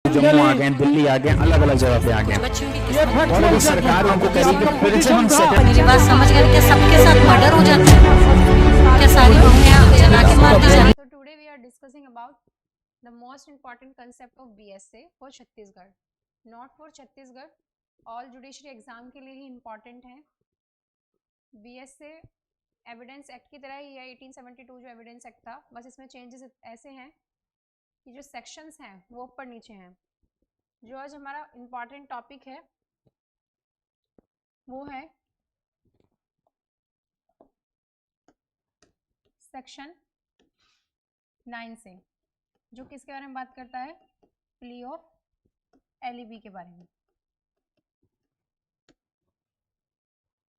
जम्मू आ गए, दिल्ली आ गए, अलग अलग जगह पे आ गए और अभी सरकार उनको कह रही है प्रिजन से। मेरी बात समझ गए? क्या सबके साथ मर्डर हो जाता है? क्या सारी बहुएं जला के मार दी जाती? So today we are discussing about the most important concept of BSA for Chhattisgarh, not for Chhattisgarh, all judiciary exam के लिए ही important है। BSA एविडेंस एक्ट की तरह ही है, 1872 जो एविडेंस एक्ट था, बस इसमें चेंजेस ऐसे हैं कि जो सेक्शंस हैं वो ऊपर नीचे हैं। जो आज हमारा इम्पॉर्टेंट टॉपिक है वो है सेक्शन 9 से, जो किसके बारे में बात करता है? प्ली ऑफ एलिबी के बारे में,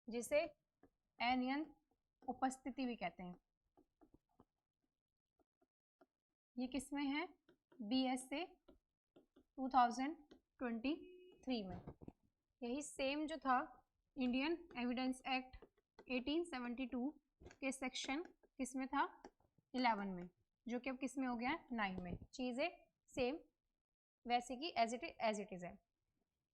जिसे अनियंत्रित उपस्थिति भी कहते हैं। ये किसमें है? BSA 2023 में। यही सेम जो था इंडियन एविडेंस एक्ट 1872 के सेक्शन किसमें था? 11 में, जो कि अब किस में हो गया है? 9 में। चीज़ें सेम वैसे की एज इट इज है।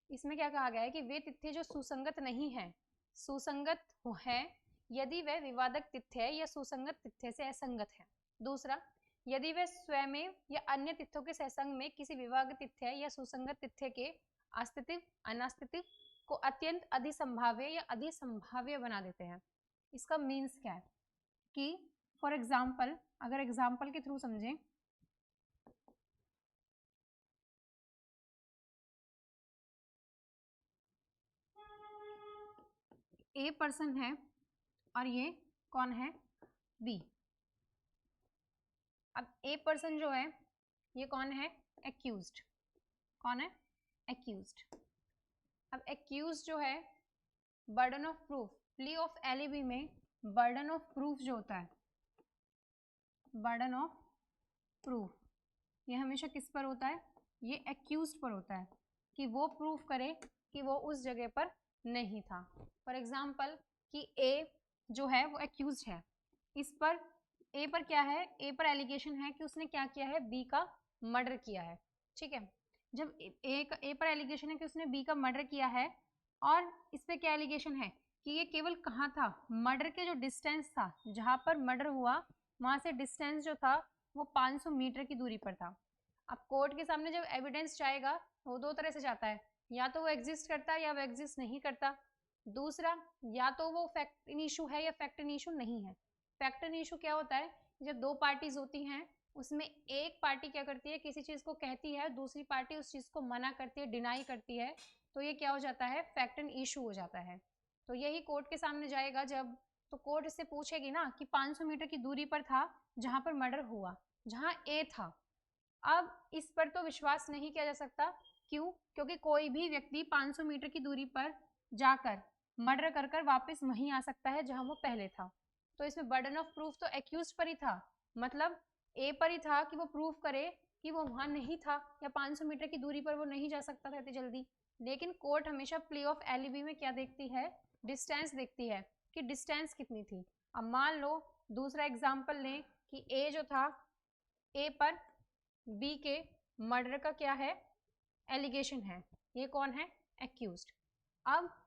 इसमें क्या कहा गया है कि वे तथ्य जो सुसंगत नहीं है, सुसंगत है यदि वह विवादक तथ्य है या सुसंगत तथ्य से असंगत है। दूसरा, यदि वह स्वयं या अन्य तथ्यों के सहसंग में किसी विवादक तथ्य या सुसंगत तथ्य के अस्तित्व अनास्तित्व को अत्यंत अधिसंभाव्य या अधिसंभाव्य बना देते हैं। इसका मीन्स क्या है कि फॉर एग्जाम्पल, अगर एग्जाम्पल के थ्रू समझें, ए पर्सन है और ये कौन है? बी। अब ए पर्सन जो है ये कौन है? एक्यूज्ड। कौन है? एक्यूज्ड। अब एक्यूज्ड जो है, burden of proof, plea of alibi में बर्डन ऑफ प्रूफ जो होता है, बर्डन ऑफ प्रूफ ये हमेशा किस पर होता है? ये एक्यूज्ड पर होता है कि वो प्रूफ करे कि वो उस जगह पर नहीं था। फॉर एग्जाम्पल कि ए जो है वो एक्यूज्ड है, इस पर ए पर क्या है? ए पर एलिगेशन है कि उसने क्या किया है? बी का मर्डर किया है। ठीक है, जब ए पर एलिगेशन है कि उसने बी का मर्डर किया है और इस पे क्या एलिगेशन है कि ये केवल कहाँ था? मर्डर के जो डिस्टेंस था, जहाँ पर मर्डर हुआ वहाँ से डिस्टेंस जो था वो 500 मीटर की दूरी पर था। अब कोर्ट के सामने जब एविडेंस जाएगा वो दो तरह से जाता है, या तो वो एग्जिस्ट करता है या वो एग्जिस्ट नहीं करता। दूसरा, या तो वो फैक्ट इन इशू है या फैक्ट इन इशू नहीं है। फैक्ट इन इशू क्या होता है? जब दो पार्टीज होती हैं उसमें एक पार्टी क्या करती है? किसी चीज को कहती है, दूसरी पार्टी उस चीज को मना करती है, डिनाई करती है, तो ये क्या हो जाता है? फैक्ट इन इशू हो जाता है। तो यही कोर्ट के सामने जाएगा जब, तो कोर्ट इससे पूछेगी ना कि 500 मीटर की दूरी पर था जहां पर मर्डर हुआ, जहां ए था। अब इस पर तो विश्वास नहीं किया जा सकता। क्यों? क्योंकि कोई भी व्यक्ति 500 मीटर की दूरी पर जाकर मर्डर कर कर वापस वहीं आ सकता है जहां वो पहले था। तो इसमें बर्डन ऑफ प्रूफ तो एक्यूज पर ही था, मतलब ए पर ही था कि वो प्रूफ करे कि वो वहां नहीं था या 500 मीटर की दूरी पर वो नहीं जा सकता था इतनी जल्दी। लेकिन कोर्ट हमेशा प्ले ऑफ एलिबी में क्या देखती है? डिस्टेंस देखती है कि डिस्टेंस कितनी थी। अब मान लो दूसरा एग्जाम्पल लें कि ए जो था, ए पर बी के मर्डर का क्या है? एलिगेशन है। ये कौन है? एक्यूज्ड। अब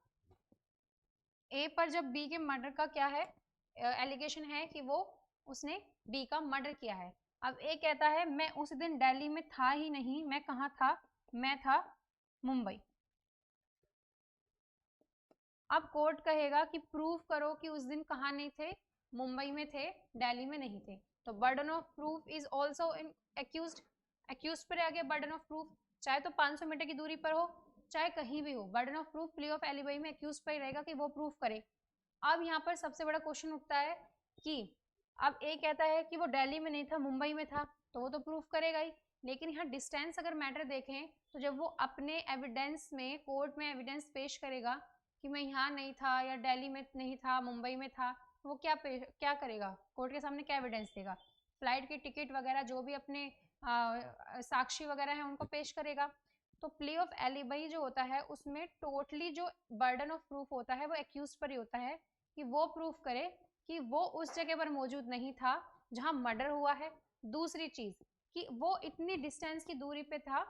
ए पर जब बी के मर्डर का क्या है? एलिगेशन है कि वो उसने बी का मर्डर किया है। अब ए कहता है मैं उस दिन दिल्ली में था ही नहीं, मैं कहाँ था? मैं था मुंबई। अब कोर्ट कहेगा कि प्रूफ करो कि उस दिन कहाँ नहीं थे? मुंबई में थे, दिल्ली में नहीं थे। तो burden of proof is also in accused. Accused पर आ गया बर्डन ऑफ प्रूफ, चाहे तो 500 मीटर की दूरी पर हो चाहे कहीं भी हो। Burden of proof plea of alibi में एक्यूज पर ही रहेगा कि वो प्रूफ करे। अब यहाँ पर सबसे बड़ा क्वेश्चन उठता है कि अब ए कहता है कि वो दिल्ली में नहीं था, मुंबई में था, तो वो तो प्रूफ करेगा ही। लेकिन यहाँ डिस्टेंस अगर मैटर देखें तो जब वो अपने एविडेंस में, कोर्ट में एविडेंस पेश करेगा कि मैं यहाँ नहीं था या दिल्ली में नहीं था, मुंबई में था, तो वो क्या करेगा? कोर्ट के सामने क्या एविडेंस देगा? फ्लाइट की टिकट वगैरह जो भी अपने साक्षी वगैरह है उनको पेश करेगा। तो प्ले ऑफ एलिबी जो होता है उसमें टोटली जो बर्डन ऑफ प्रूफ होता है वो एक्यूज पर ही होता है कि वो प्रूफ करे कि वो उस जगह पर मौजूद नहीं था जहां मर्डर हुआ है। दूसरी चीज कि वो इतनी डिस्टेंस की दूरी पे था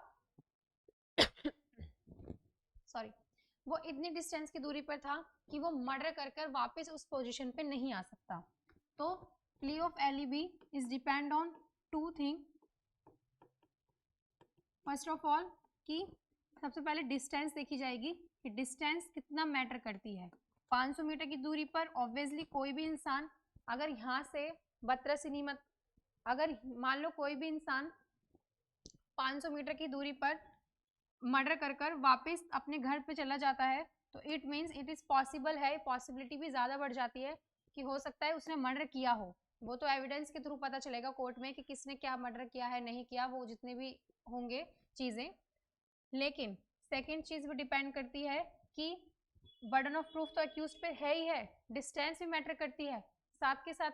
सॉरी, वो इतनी डिस्टेंस की दूरी पर था कि वो मर्डर कर कर वापस उस पोजीशन पे नहीं आ सकता। तो plea of alibi is depend on two thing. First of all कि सबसे पहले डिस्टेंस देखी जाएगी कि डिस्टेंस कितना मैटर करती है। 500 मीटर की दूरी पर ऑब्वियसली कोई भी इंसान अगर यहाँ से बत्रसिनीमत, अगर मान लो कोई भी इंसान 500 मीटर की दूरी पर मर्डर कर कर वापस अपने घर पे चला जाता है तो it means it is possible है, पॉसिबिलिटी भी ज़्यादा बढ़ जाती है कि हो सकता है उसने मर्डर किया हो। वो तो एविडेंस के थ्रू पता चलेगा कोर्ट में कि किसने क्या मर्डर किया है, नहीं किया, वो जितने भी होंगे चीज़ें। लेकिन सेकेंड चीज़ भी डिपेंड करती है कि बर्डन ऑफ प्रूफ तो एक्यूज पे है ही है, डिस्टेंस भी मैटर करती है। साथ के साथ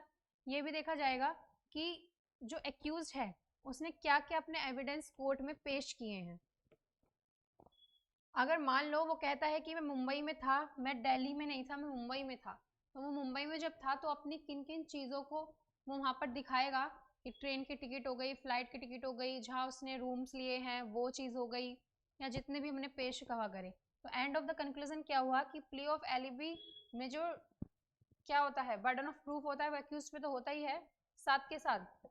ये भी देखा जाएगा कि जो एक्यूज है उसने क्या क्या अपने एविडेंस कोर्ट में पेश किए हैं। अगर मान लो वो कहता है कि मैं मुंबई में था, मैं दिल्ली में नहीं था, मैं मुंबई में था, तो वो मुंबई में जब था तो अपनी किन किन चीज़ों को वो वहाँ पर दिखाएगा कि ट्रेन की टिकट हो गई, फ्लाइट की टिकट हो गई, जहाँ उसने रूम्स लिए हैं वो चीज़ हो गई, या जितने भी हमने पेश कहा करे। तो एंड ऑफ द कंक्लूजन क्या हुआ कि प्ली ऑफ एलिबी में जो क्या होता है बर्डन ऑफ प्रूफ होता है वो एक्यूज पे तो होता ही है, साथ के साथ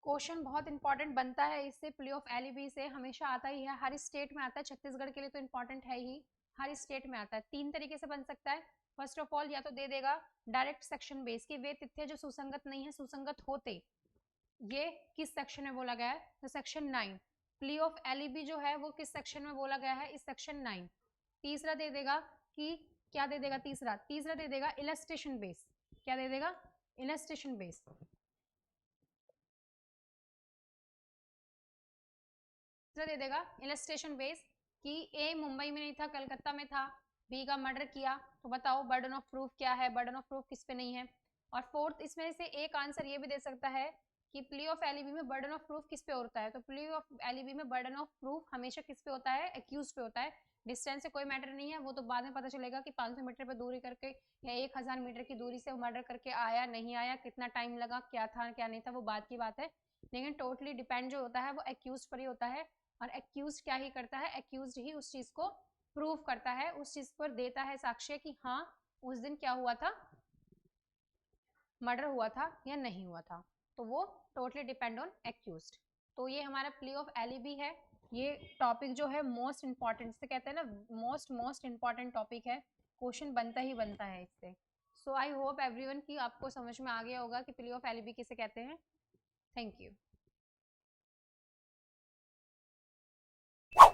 क्वेश्चन बहुत इंपॉर्टेंट बनता है इससे, प्ली ऑफ एलिबी से हमेशा आता ही है, हर स्टेट में आता है, छत्तीसगढ़ के लिए तो इंपॉर्टेंट है ही, हर स्टेट में आता है। 3 तरीके से बन सकता है। फर्स्ट ऑफ ऑल या तो दे देगा डायरेक्ट सेक्शन बेस की वे तिथ्य जो सुसंगत नहीं है, सुसंगत होते, ये किस सेक्शन में बोला गया है, तो सेक्शन 9। प्ली ऑफ एलिबी जो है वो किस सेक्शन में बोला गया है, इस सेक्शन 9। तीसरा दे देगा कि क्या दे देगा, तीसरा दे देगा इलस्ट्रेशन बेस। क्या दे देगा, इलस्ट्रेशन बेस। दे देगा इलस्ट्रेशन बेस कि ए मुंबई में नहीं था, कलकत्ता में था, बी का मर्डर किया, तो बताओ बर्डन ऑफ प्रूफ क्या है, बर्डन ऑफ प्रूफ किस पे नहीं है। और फोर्थ इसमें से एक आंसर ये भी दे सकता है कि प्ली ऑफ एलिबी में बर्डन ऑफ प्रूफ किस पे होता है, तो प्ली ऑफ एलिबी में बर्डन ऑफ प्रूफ हमेशा किस पे होता है, एक्यूज पे होता है। डिस्टेंस से कोई मैटर नहीं है, वो तो बाद में पता चलेगा कि 500 मीटर पर दूरी करके या 1000 मीटर की दूरी से मर्डर करके आया, नहीं आया, कितना टाइम लगा, क्या था क्या नहीं था, वो बात की बात है। लेकिन टोटली डिपेंड जो होता है वो एक्यूज पर ही होता है, और एक्यूज क्या ही करता है, एक्यूज ही उस चीज को प्रूव करता है, उस चीज पर देता है साक्ष्य कि हाँ उस दिन क्या हुआ था, मर्डर हुआ था या नहीं हुआ था। तो वो टोटली डिपेंड ऑन एक्यूज्ड। तो ये हमारा प्ली ऑफ एलिबी है। ये टॉपिक जो है मोस्ट इंपॉर्टेंट, जिसे कहते हैं ना मोस्ट इंपॉर्टेंट टॉपिक है, क्वेश्चन बनता ही बनता है इससे। सो आई होप एवरीवन की आपको समझ में आ गया होगा कि प्ली ऑफ एलिबी किसे कहते हैं। Thank you.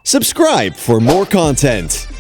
Subscribe for more content.